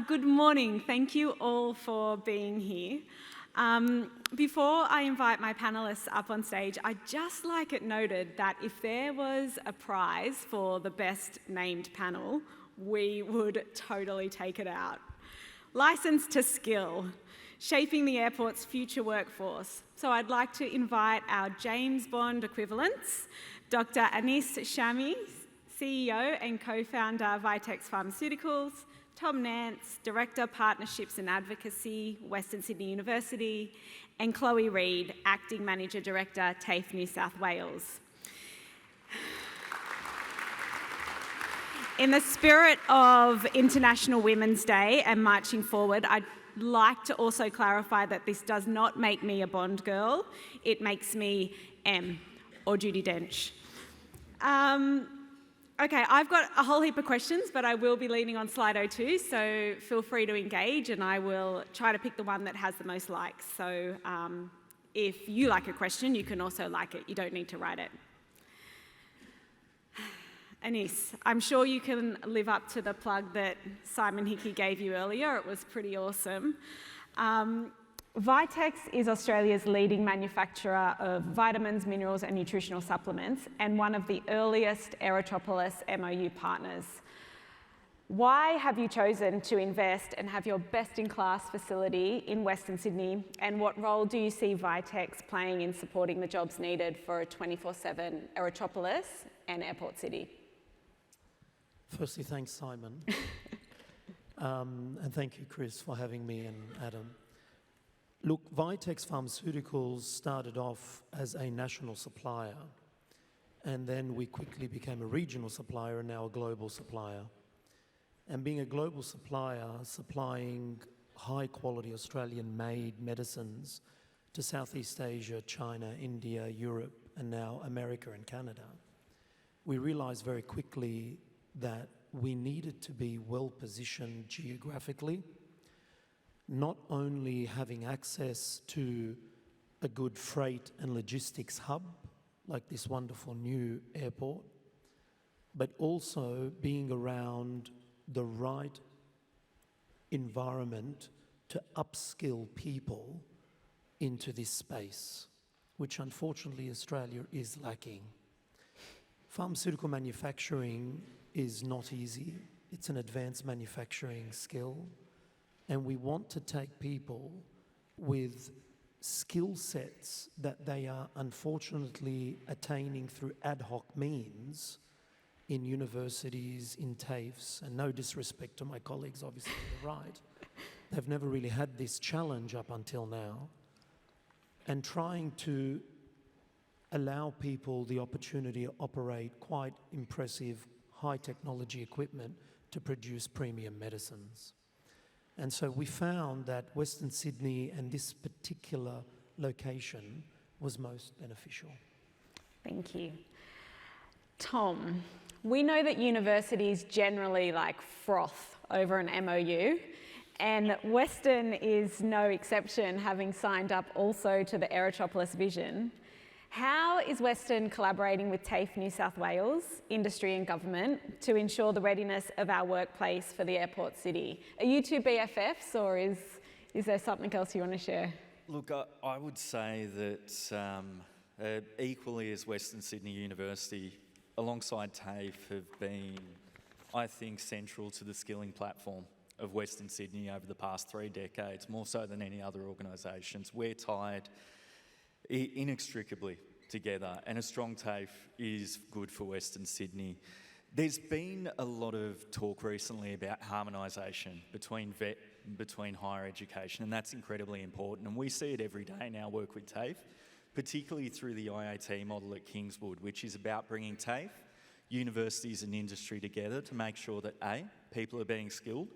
Good morning. Thank you all for being here. Before I invite my panellists up on stage, I'd just like it noted that if there was a prize for the best named panel, we would totally take it out. License to Skill, shaping the airport's future workforce. So I'd like to invite our James Bond equivalents, Dr. Aniss, Chami, CEO and co-founder Vitex Pharmaceuticals, Tom Nance, Director, Partnerships and Advocacy, Western Sydney University, and Chloe Reid, Acting Manager Director, TAFE New South Wales. In the spirit of International Women's Day and marching forward, I'd like to also clarify that this does not make me a Bond girl. It makes me M, or Judi Dench. Okay, I've got a whole heap of questions, but I will be leaning on slide 02, so feel free to engage and I will try to pick the one that has the most likes. So if you like a question, you can also like it. You don't need to write it. Aniss, I'm sure you can live up to the plug that Simon Hickey gave you earlier. It was pretty awesome. Vitex is Australia's leading manufacturer of vitamins, minerals and nutritional supplements and one of the earliest Aerotropolis MOU partners. Why have you chosen to invest and have your best-in-class facility in Western Sydney, and what role do you see Vitex playing in supporting the jobs needed for a 24/7 Aerotropolis and Airport City? Firstly, thanks, Simon. And thank you, Chris, for having me and Adam. Look, Vitex Pharmaceuticals started off as a national supplier, and then we quickly became a regional supplier and now a global supplier. And being a global supplier, supplying high-quality Australian-made medicines to Southeast Asia, China, India, Europe, and now America and Canada, we realized very quickly that we needed to be well-positioned geographically, not only having access to a good freight and logistics hub, like this wonderful new airport, but also being around the right environment to upskill people into this space, which unfortunately Australia is lacking. Pharmaceutical manufacturing is not easy. It's an advanced manufacturing skill. And we want to take people with skill sets that they are unfortunately attaining through ad hoc means in universities, in TAFEs, and no disrespect to my colleagues, obviously, on the right. They've never really had this challenge up until now. And trying to allow people the opportunity to operate quite impressive high technology equipment to produce premium medicines. And so we found that Western Sydney and this particular location was most beneficial. Thank you. Tom, we know that universities generally like froth over an MOU, and Western is no exception, having signed up also to the Aerotropolis vision. How is Western collaborating with TAFE New South Wales, industry and government, to ensure the readiness of our workplace for the airport city? Are you two BFFs, or is there something else you want to share? Look, I would say that equally as Western Sydney University, alongside TAFE, have been, I think, central to the skilling platform of Western Sydney over the past 3 decades, more so than any other organisations. We're tied inextricably together, and a strong TAFE is good for Western Sydney. There's been a lot of talk recently about harmonisation between higher education, and that's incredibly important, and we see it every day in our work with TAFE, particularly through the IAT model at Kingswood, which is about bringing TAFE, universities and industry together to make sure that A, people are being skilled,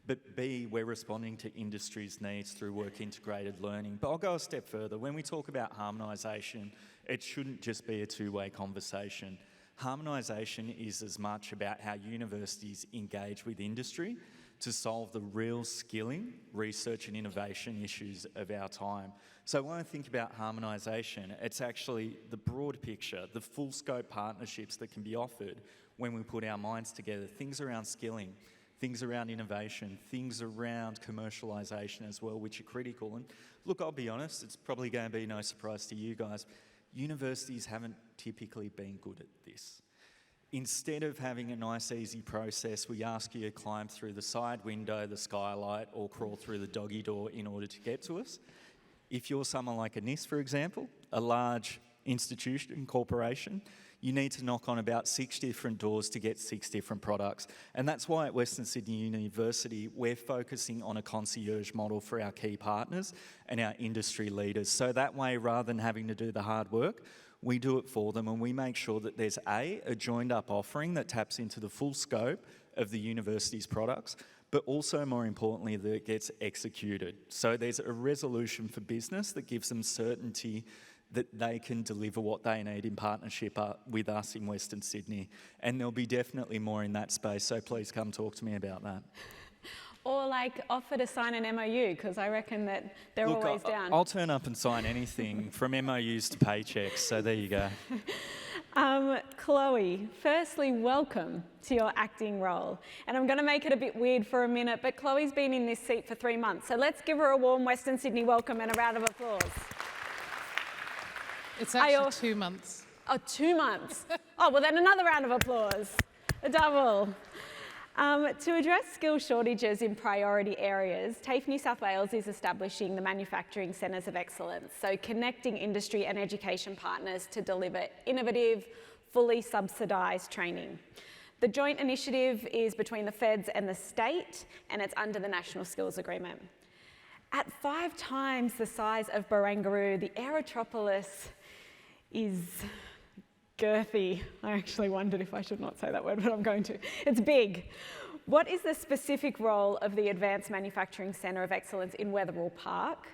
but B, we're responding to industry's needs through work-integrated learning. But I'll go a step further. When we talk about harmonisation, it shouldn't just be a two-way conversation. Harmonisation is as much about how universities engage with industry to solve the real skilling, research and innovation issues of our time. So when I think about harmonisation, it's actually the broad picture, the full scope partnerships that can be offered when we put our minds together, things around skilling, things around innovation, things around commercialisation as well, which are critical. And look, I'll be honest, it's probably going to be no surprise to you guys. Universities haven't typically been good at this. Instead of having a nice, easy process, we ask you to climb through the side window, the skylight, or crawl through the doggy door in order to get to us. If you're someone like Aniss, for example, a large institution, corporation, you need to knock on about 6 different doors to get 6 different products. And that's why at Western Sydney University, we're focusing on a concierge model for our key partners and our industry leaders. So that way, rather than having to do the hard work, we do it for them, and we make sure that there's a joined up offering that taps into the full scope of the university's products, but also more importantly that it gets executed. So there's a resolution for business that gives them certainty that they can deliver what they need in partnership with us in Western Sydney. And there'll be definitely more in that space, so please come talk to me about that. Or like offer to sign an MOU, because I reckon that they're always down. I'll turn up and sign anything from MOUs to paychecks, so there you go. Chloe, firstly, welcome to your acting role. And I'm going to make it a bit weird for a minute, but Chloe's been in this seat for 3 months. So let's give her a warm Western Sydney welcome and a round of applause. It's actually 2 months. Oh, 2 months. Oh, well then another round of applause. A double. To address skill shortages in priority areas, TAFE New South Wales is establishing the Manufacturing Centres of Excellence, so connecting industry and education partners to deliver innovative, fully subsidised training. The joint initiative is between the feds and the state, and it's under the National Skills Agreement. At 5 times the size of Barangaroo, the Aerotropolis is girthy. I actually wondered if I should not say that word, but I'm going to. It's big. What is the specific role of the Advanced Manufacturing Centre of Excellence in Wetherill Park?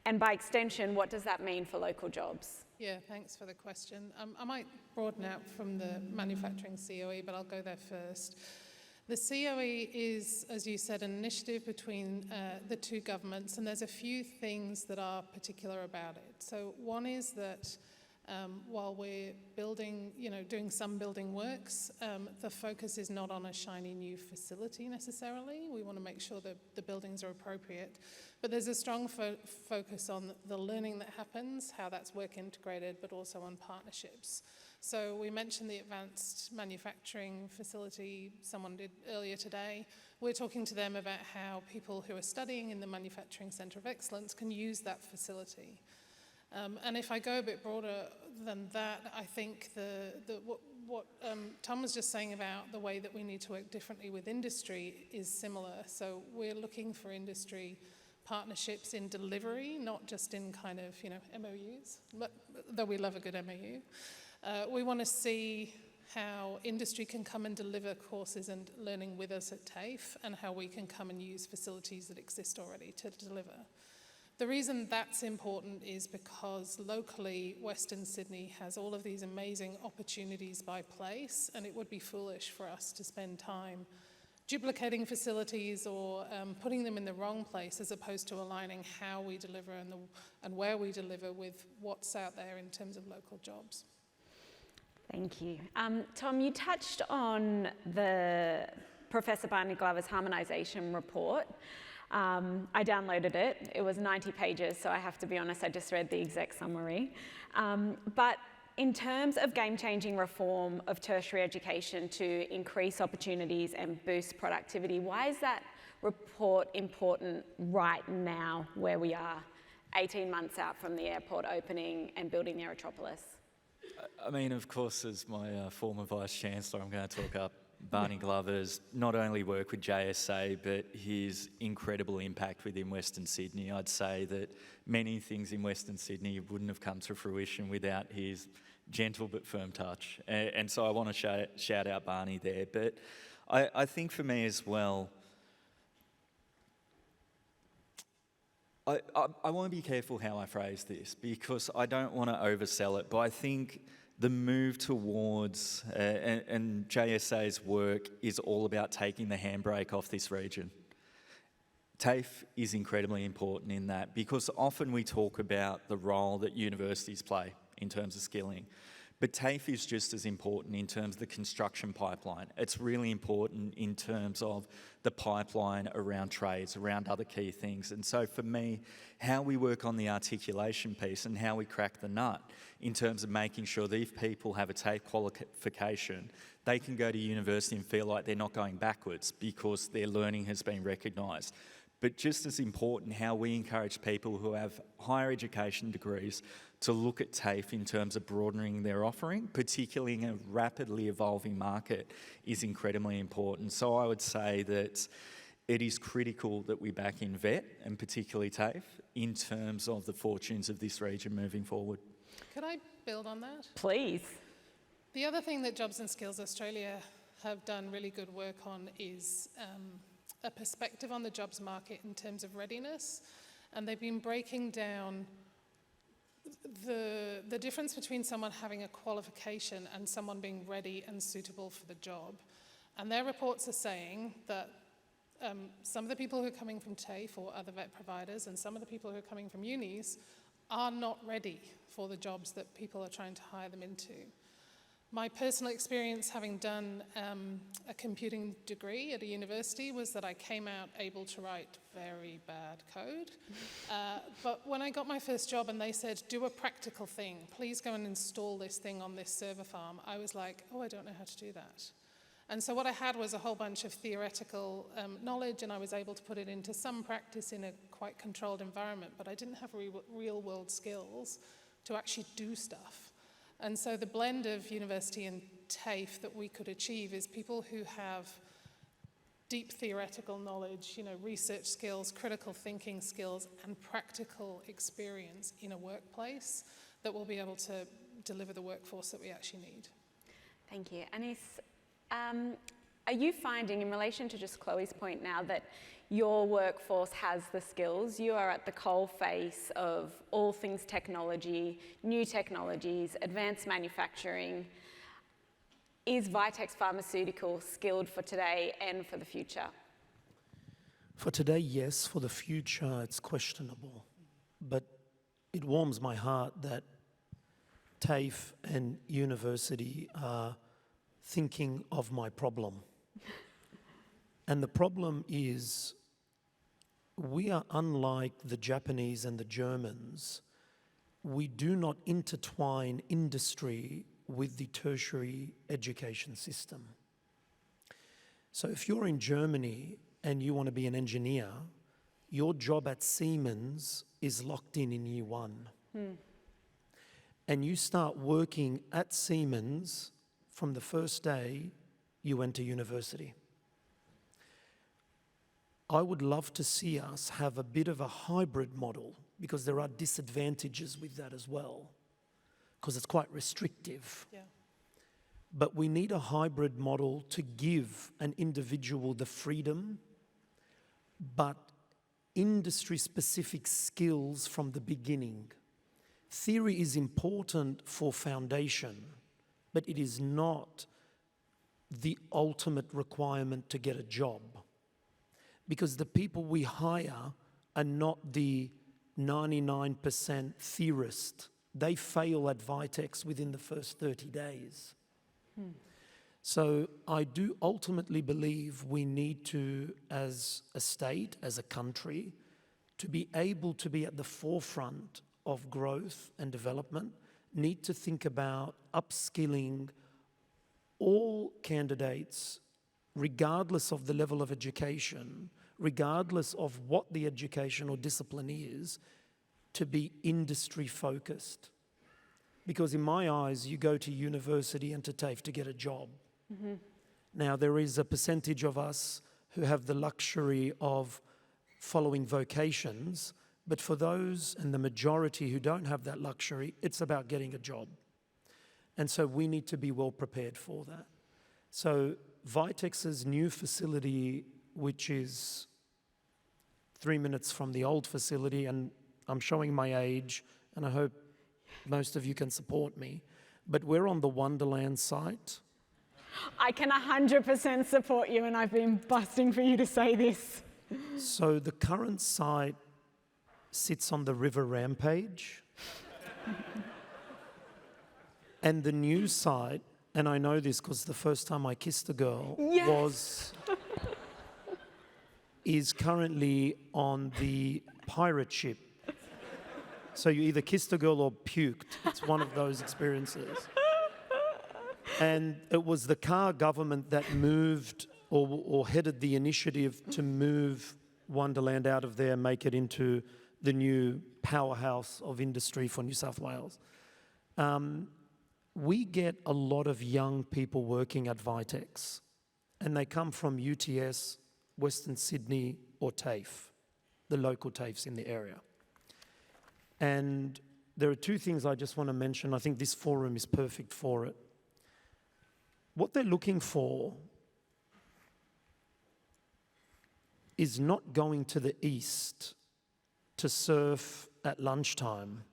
And by extension, what does that mean for local jobs? Yeah, thanks for the question. I might broaden out from the manufacturing COE, but I'll go there first. The COE is, as you said, an initiative between the 2 governments, and there's a few things that are particular about it. So one is that while we're building, doing some building works, the focus is not on a shiny new facility necessarily. We want to make sure that the buildings are appropriate. But there's a strong focus on the learning that happens, how that's work integrated, but also on partnerships. So we mentioned the advanced manufacturing facility someone did earlier today. We're talking to them about how people who are studying in the Manufacturing Centre of Excellence can use that facility. And if I go a bit broader than that, I think what Tom was just saying about the way that we need to work differently with industry is similar. So we're looking for industry partnerships in delivery, not just in kind of, MOUs, but though we love a good MOU. We want to see how industry can come and deliver courses and learning with us at TAFE, and how we can come and use facilities that exist already to deliver. The reason that's important is because locally, Western Sydney has all of these amazing opportunities by place, and it would be foolish for us to spend time duplicating facilities or putting them in the wrong place, as opposed to aligning how we deliver and where we deliver with what's out there in terms of local jobs. Thank you. Tom, you touched on the Professor Barney Glover's harmonisation report. I downloaded it. It was 90 pages, so I have to be honest, I just read the exec summary. But in terms of game-changing reform of tertiary education to increase opportunities and boost productivity, why is that report important right now, where we are, 18 months out from the airport opening and building the Aerotropolis? I mean, of course, as my former Vice-Chancellor, I'm going to talk up Barney Glover's not only work with JSA, but his incredible impact within Western Sydney. I'd say that many things in Western Sydney wouldn't have come to fruition without his gentle but firm touch. And so I want to shout out Barney there. But I think for me as well, I want to be careful how I phrase this, because I don't want to oversell it, but I think the move towards, and JSA's work is all about taking the handbrake off this region. TAFE is incredibly important in that, because often we talk about the role that universities play in terms of skilling. But TAFE is just as important in terms of the construction pipeline. It's really important in terms of the pipeline around trades, around other key things. And so for me, how we work on the articulation piece and how we crack the nut in terms of making sure that if people have a TAFE qualification, they can go to university and feel like they're not going backwards because their learning has been recognised. But just as important, how we encourage people who have higher education degrees to look at TAFE in terms of broadening their offering, particularly in a rapidly evolving market, is incredibly important. So I would say that it is critical that we back in VET, and particularly TAFE, in terms of the fortunes of this region moving forward. Could I build on that? Please. The other thing that Jobs and Skills Australia have done really good work on is a perspective on the jobs market in terms of readiness. And they've been breaking down the difference between someone having a qualification and someone being ready and suitable for the job. And their reports are saying that some of the people who are coming from TAFE or other vet providers and some of the people who are coming from unis are not ready for the jobs that people are trying to hire them into. My personal experience, having done a computing degree at a university, was that I came out able to write very bad code. But when I got my first job and they said, do a practical thing, please go and install this thing on this server farm, I was like, oh, I don't know how to do that. And so what I had was a whole bunch of theoretical knowledge, and I was able to put it into some practice in a quite controlled environment, but I didn't have real-world skills to actually do stuff. And so the blend of university and TAFE that we could achieve is people who have deep theoretical knowledge, research skills, critical thinking skills, and practical experience in a workplace that will be able to deliver the workforce that we actually need. Thank you. Aniss, are you finding, in relation to just Chloe's point now, that your workforce has the skills? You are at the coalface of all things technology, new technologies, advanced manufacturing. Is Vitex Pharmaceuticals skilled for today and for the future? For today, yes. For the future, it's questionable. But it warms my heart that TAFE and university are thinking of my problem. And the problem is, we are unlike the Japanese and the Germans. We do not intertwine industry with the tertiary education system. So if you're in Germany and you want to be an engineer, your job at Siemens is locked in year one. And you start working at Siemens from the first day you went to university. I would love to see us have a bit of a hybrid model, because there are disadvantages with that as well, because it's quite restrictive. Yeah. But we need a hybrid model to give an individual the freedom, but industry-specific skills from the beginning. Theory is important for foundation, but it is not the ultimate requirement to get a job. Because the people we hire are not the 99% theorist. They fail at Vitex within the first 30 days. So I do ultimately believe we need to, as a state, as a country, to be able to be at the forefront of growth and development, need to think about upskilling all candidates, regardless of the level of education, regardless of what the education or discipline is, to be industry focused. Because in my eyes, you go to university and to TAFE to get a job. Now, there is a percentage of us who have the luxury of following vocations, but for those and the majority who don't have that luxury, it's about getting a job. And so we need to be well prepared for that. So Vitex's new facility, which is 3 minutes from the old facility, and I'm showing my age, and I hope most of you can support me, but we're on the Wonderland site. I can 100% support you, and I've been busting for you to say this. So the current site sits on the River Rampage. And the new site, and I know this because the first time I kissed a girl is currently on the pirate ship. So you either kissed a girl or puked. It's one of those experiences. And it was the Carr government that moved or headed the initiative to move Wonderland out of there, make it into the new powerhouse of industry for New South Wales. We get a lot of young people working at Vitex, and they come from UTS, Western Sydney, or TAFE, the local TAFEs in the area. And there are two things I just want to mention. I think this forum is perfect for it. What they're looking for is not going to the east to surf at lunchtime.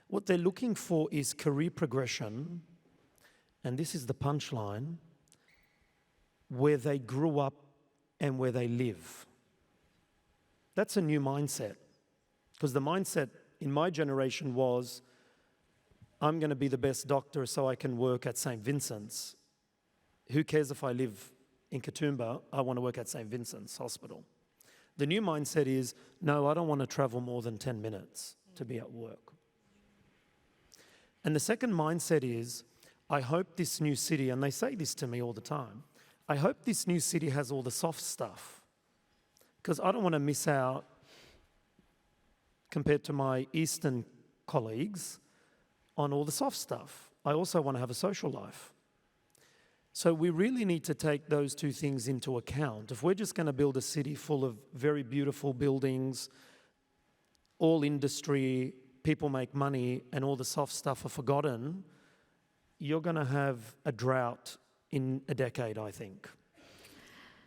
What they're looking for is career progression, and this is the punchline, where they grew up and where they live. That's a new mindset, because the mindset in my generation was, I'm going to be the best doctor so I can work at St. Vincent's. Who cares if I live in Katoomba? I want to work at St. Vincent's Hospital. The new mindset is, no, I don't want to travel more than 10 minutes to be at work. And the second mindset is, I hope this new city, and they say this to me all the time, I hope this new city has all the soft stuff, because I don't want to miss out, compared to my eastern colleagues, on all the soft stuff. I also want to have a social life. So we really need to take those two things into account. If we're just going to build a city full of very beautiful buildings, all industry, people make money, and all the soft stuff are forgotten, you're going to have a drought in a decade, I think.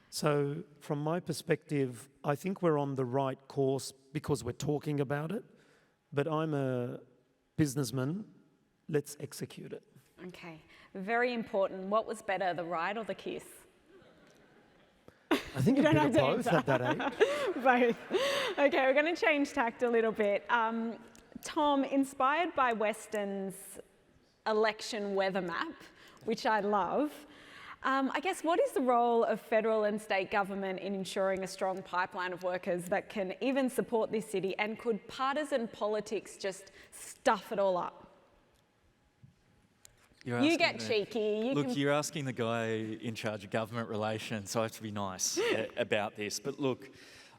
So from my perspective, I think we're on the right course because we're talking about it, but I'm a businessman. Let's execute it. Okay, very important. What was better, the ride or the kiss? I think a bit of both at that age. Both. Okay, we're going to change tact a little bit. Tom, inspired by Western's election weather map, which I love, I guess what is the role of federal and state government in ensuring a strong pipeline of workers that can even support this city, and could partisan politics just stuff it all up? You get cheeky. You're asking the guy in charge of government relations, so I have to be nice about this. But look,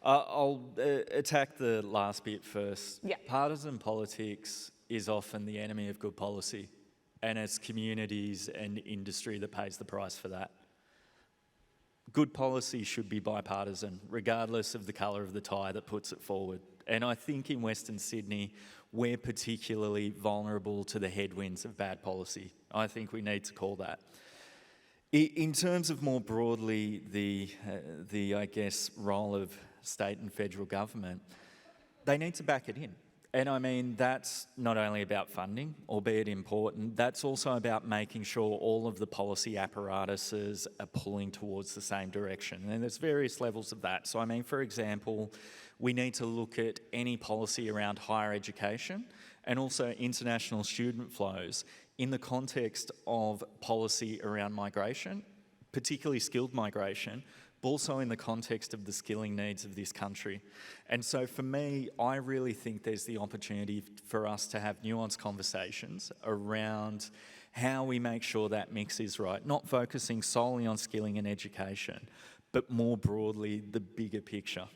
I'll attack the last bit first. Yeah. Partisan politics is often the enemy of good policy, and it's communities and industry that pays the price for that. Good policy should be bipartisan, regardless of the colour of the tie that puts it forward. And I think in Western Sydney, we're particularly vulnerable to the headwinds of bad policy. I think we need to call that. In terms of more broadly the I guess, role of state and federal government, they need to back it in. And I mean, that's not only about funding, albeit important, that's also about making sure all of the policy apparatuses are pulling towards the same direction. And there's various levels of that. So I mean, for example, we need to look at any policy around higher education and also international student flows in the context of policy around migration, particularly skilled migration, but also in the context of the skilling needs of this country. And so for me, I really think there's the opportunity for us to have nuanced conversations around how we make sure that mix is right, not focusing solely on skilling and education, but more broadly, the bigger picture.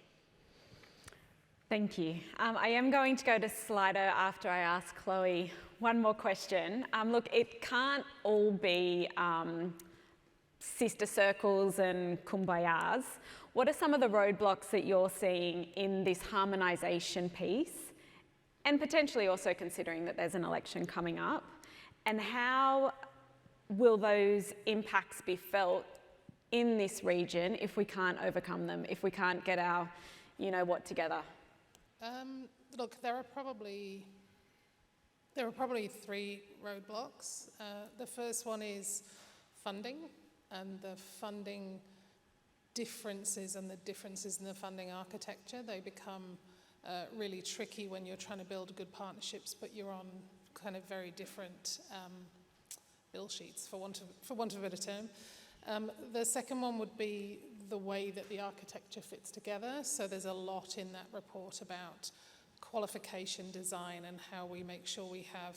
Thank you. I am going to go to Slido after I ask Chloe one more question. Look, it can't all be sister circles and kumbayas. What are some of the roadblocks that you're seeing in this harmonisation piece, and potentially also considering that there's an election coming up? And how will those impacts be felt in this region if we can't overcome them, if we can't get our, you know what, together? Look, there are probably three roadblocks. The first one is funding, and the funding differences and the differences in the funding architecture. They become really tricky when you're trying to build good partnerships, but you're on kind of very different bill sheets, for want of a better term. The second one would be the way that the architecture fits together. So there's a lot in that report about qualification design and how we make sure we have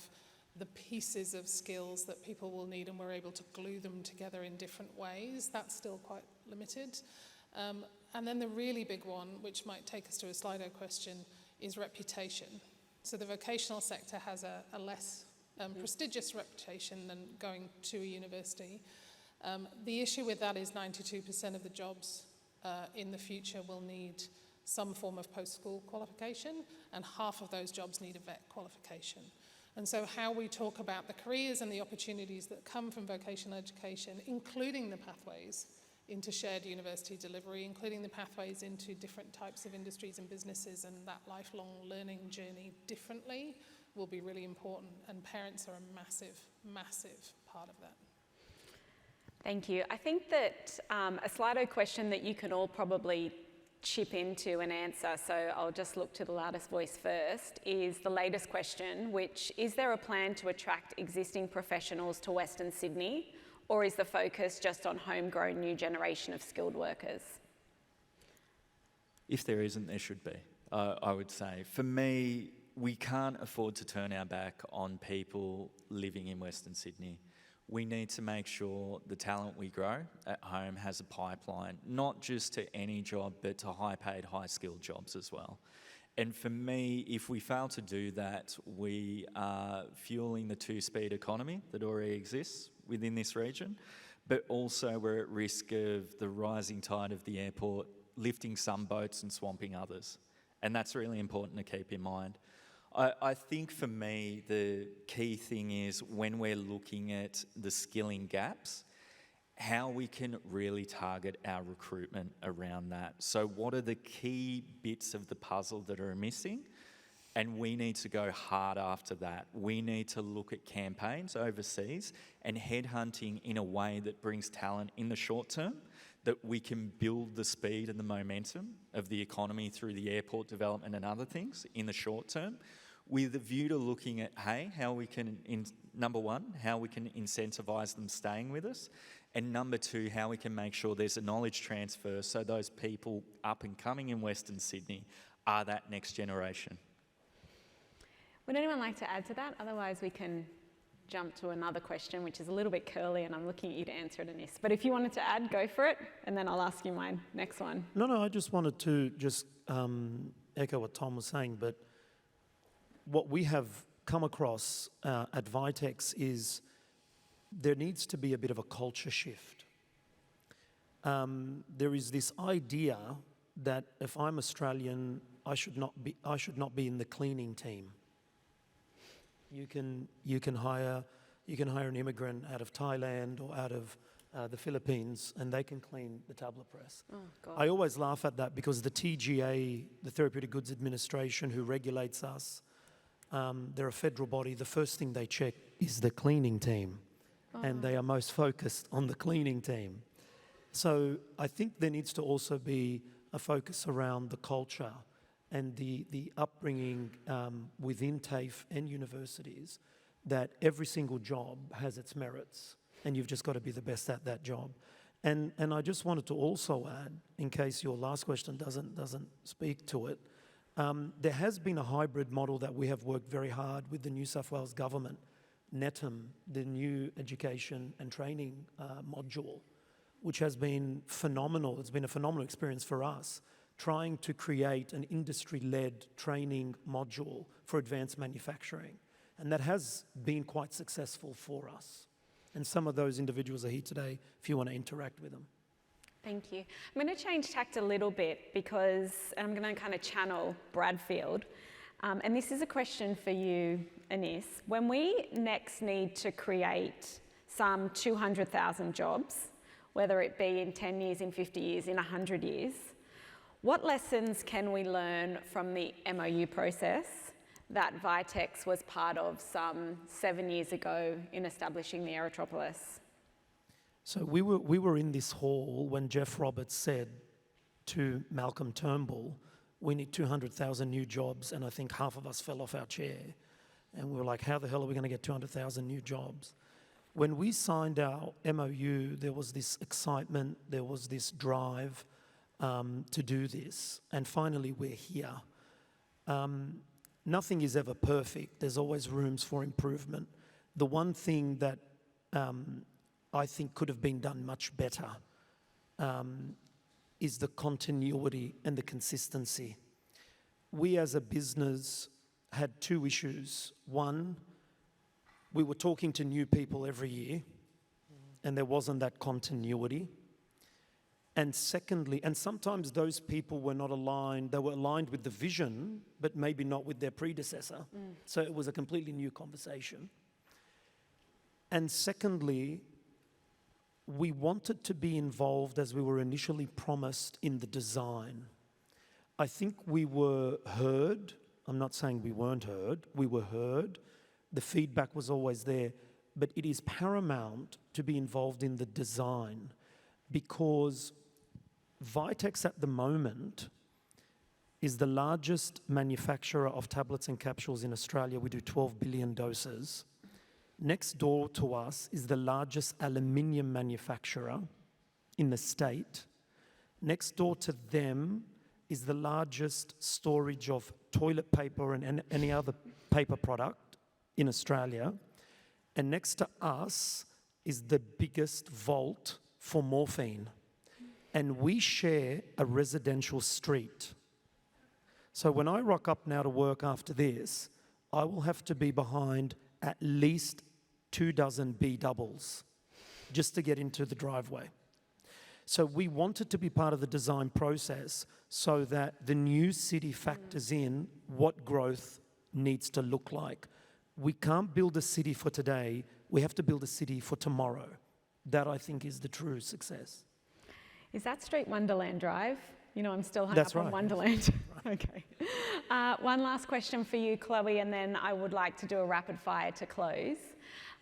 the pieces of skills that people will need and we're able to glue them together in different ways. That's still quite limited. And then the really big one, which might take us to a Slido question, is reputation. So the vocational sector has a less prestigious reputation than going to a university. The issue with that is 92% of the jobs in the future will need some form of post-school qualification, and half of those jobs need a vet qualification. And so how we talk about the careers and the opportunities that come from vocational education, including the pathways into shared university delivery, including the pathways into different types of industries and businesses and that lifelong learning journey differently, will be really important, and parents are a massive, massive part of that. Thank you. I think that a Slido question that you can all probably chip into and answer, so I'll just look to the loudest voice first, is the latest question, which is there a plan to attract existing professionals to Western Sydney, or is the focus just on homegrown new generation of skilled workers? If there isn't, there should be, I would say. For me, we can't afford to turn our back on people living in Western Sydney. We need to make sure the talent we grow at home has a pipeline, not just to any job, but to high-paid, high-skilled jobs as well. And for me, if we fail to do that, we are fueling the two-speed economy that already exists within this region, but also we're at risk of the rising tide of the airport lifting some boats and swamping others. And that's really important to keep in mind. I think for me, the key thing is when we're looking at the skilling gaps, how we can really target our recruitment around that. So what are the key bits of the puzzle that are missing? And we need to go hard after that. We need to look at campaigns overseas and headhunting in a way that brings talent in the short term, that we can build the speed and the momentum of the economy through the airport development and other things in the short term, with a view to looking at, hey, how we can, number one, how we can incentivise them staying with us, and number two, how we can make sure there's a knowledge transfer so those people up and coming in Western Sydney are that next generation. Would anyone like to add to that? Otherwise we can jump to another question, which is a little bit curly, and I'm looking at you to answer it, Aniss. But if you wanted to add, go for it, and then I'll ask you my next one. No, I just wanted to just echo what Tom was saying, but what we have come across at Vitex is there needs to be a bit of a culture shift. There is this idea that if I'm Australian, I should not be in the cleaning team. You can hire an immigrant out of Thailand or out of the Philippines, and they can clean the tablet press. Oh, God. I always laugh at that because the TGA, the Therapeutic Goods Administration, who regulates us, they're a federal body. The first thing they check is the cleaning team, and they are most focused on the cleaning team. So I think there needs to also be a focus around the culture and the upbringing within TAFE and universities, that every single job has its merits, and you've just got to be the best at that job. And I just wanted to also add, in case your last question doesn't speak to it, there has been a hybrid model that we have worked very hard with the New South Wales government, NETM, the new education and training module, which has been phenomenal. It's been a phenomenal experience for us, trying to create an industry-led training module for advanced manufacturing. And that has been quite successful for us. And some of those individuals are here today if you want to interact with them. Thank you. I'm going to change tact a little bit because I'm going to kind of channel Bradfield. And this is a question for you, Aniss. When we next need to create some 200,000 jobs, whether it be in 10 years, in 50 years, in 100 years, what lessons can we learn from the MOU process that Vitex was part of some 7 years ago in establishing the Aerotropolis? So we were in this hall when Jeff Roberts said to Malcolm Turnbull, we need 200,000 new jobs, and I think half of us fell off our chair. And we were like, how the hell are we going to get 200,000 new jobs? When we signed our MOU, there was this excitement, there was this drive to do this. And finally, we're here. Nothing is ever perfect. There's always rooms for improvement. The one thing that I think could have been done much better is the continuity and the consistency. We as a business had two issues. One, we were talking to new people every year, and there wasn't that continuity. And secondly, and sometimes those people were not aligned, they were aligned with the vision, but maybe not with their predecessor. So it was a completely new conversation. And secondly, we wanted to be involved as we were initially promised in the design. I think we were heard. I'm not saying we weren't heard. We were heard. The feedback was always there. But it is paramount to be involved in the design because Vitex at the moment is the largest manufacturer of tablets and capsules in Australia. We do 12 billion doses. Next door to us is the largest aluminium manufacturer in the state. Next door to them is the largest storage of toilet paper and any other paper product in Australia. And next to us is the biggest vault for morphine. And we share a residential street. So when I rock up now to work after this, I will have to be behind at least 24 B doubles just to get into the driveway. So we wanted to be part of the design process so that the new city factors in what growth needs to look like. We can't build a city for today, we have to build a city for tomorrow. That I think is the true success. Is that Street Wonderland Drive? You know, I'm still hung That's up on right, Wonderland. Okay. One last question for you, Chloe, and then I would like to do a rapid fire to close.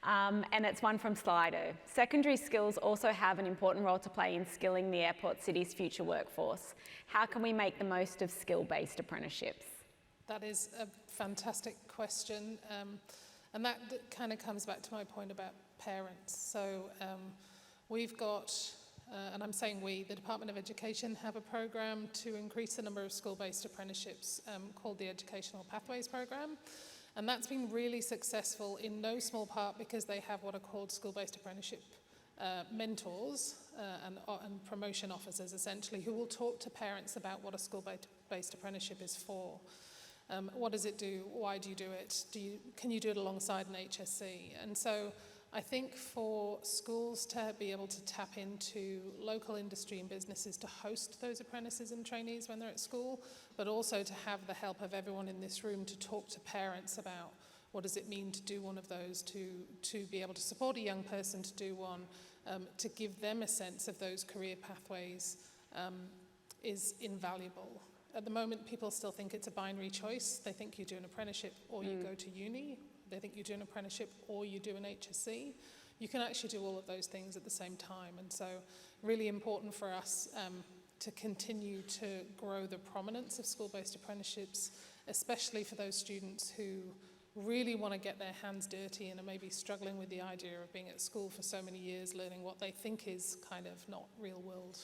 And it's one from Slido. Secondary skills also have an important role to play in skilling the airport city's future workforce. How can we make the most of skill-based apprenticeships? That is a fantastic question. And that kind of comes back to my point about parents. So we've got, and I'm saying we, the Department of Education have a program to increase the number of school-based apprenticeships called the Educational Pathways Program. And that's been really successful in no small part because they have what are called school-based apprenticeship mentors and promotion officers, essentially, who will talk to parents about what a school-based apprenticeship is for. What does it do? Why do you do it? Can you do it alongside an HSC? And so I think for schools to be able to tap into local industry and businesses to host those apprentices and trainees when they're at school, but also to have the help of everyone in this room to talk to parents about what does it mean to do one of those, to be able to support a young person to do one, to give them a sense of those career pathways is invaluable. At the moment, people still think it's a binary choice. They think you do an apprenticeship or you go to uni. They think you do an apprenticeship or you do an HSC. You can actually do all of those things at the same time. And so really important for us to continue to grow the prominence of school-based apprenticeships, especially for those students who really want to get their hands dirty and are maybe struggling with the idea of being at school for so many years, learning what they think is kind of not real world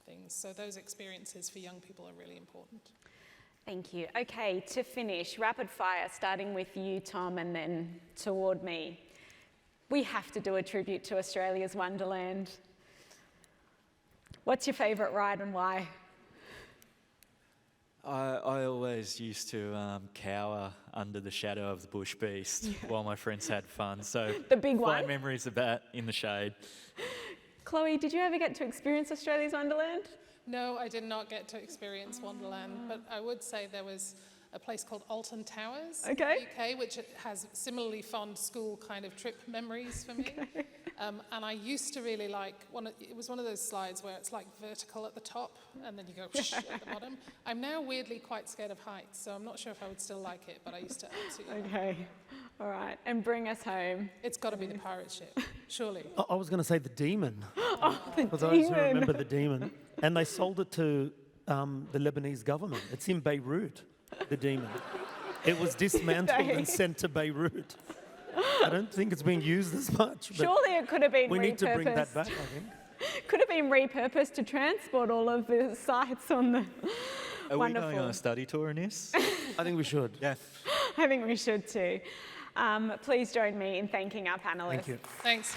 things. So those experiences for young people are really important. Thank you. Okay, to finish, rapid fire, starting with you, Tom, and then toward me. We have to do a tribute to Australia's Wonderland. What's your favourite ride and why? I always used to cower under the shadow of the bush beast while my friends had fun. So the big one? fond memories of that in the shade. Chloe, did you ever get to experience Australia's Wonderland? No, I did not get to experience Wonderland, but I would say there was a place called Alton Towers in the UK, which has similarly fond school kind of trip memories for me. And I used to really like, it was one of those slides where it's like vertical at the top and then you go at the bottom. I'm now weirdly quite scared of heights, so I'm not sure if I would still like it, but I used to absolutely like it. All right, and bring us home. It's got to be the pirate ship, surely. I was going to say the Demon. The For those who remember the Demon. And they sold it to the Lebanese government. It's in Beirut, the Demon. It was dismantled and sent to Beirut. I don't think it's being used as much. But Surely it could have been we repurposed. need to bring that back, I think. Could have been repurposed to transport all of the sites on the. Are Wonderful. we going on a study tour, Aniss? I think we should. Yeah. I think we should too. Please join me in thanking our panellists. Thank you. Thanks.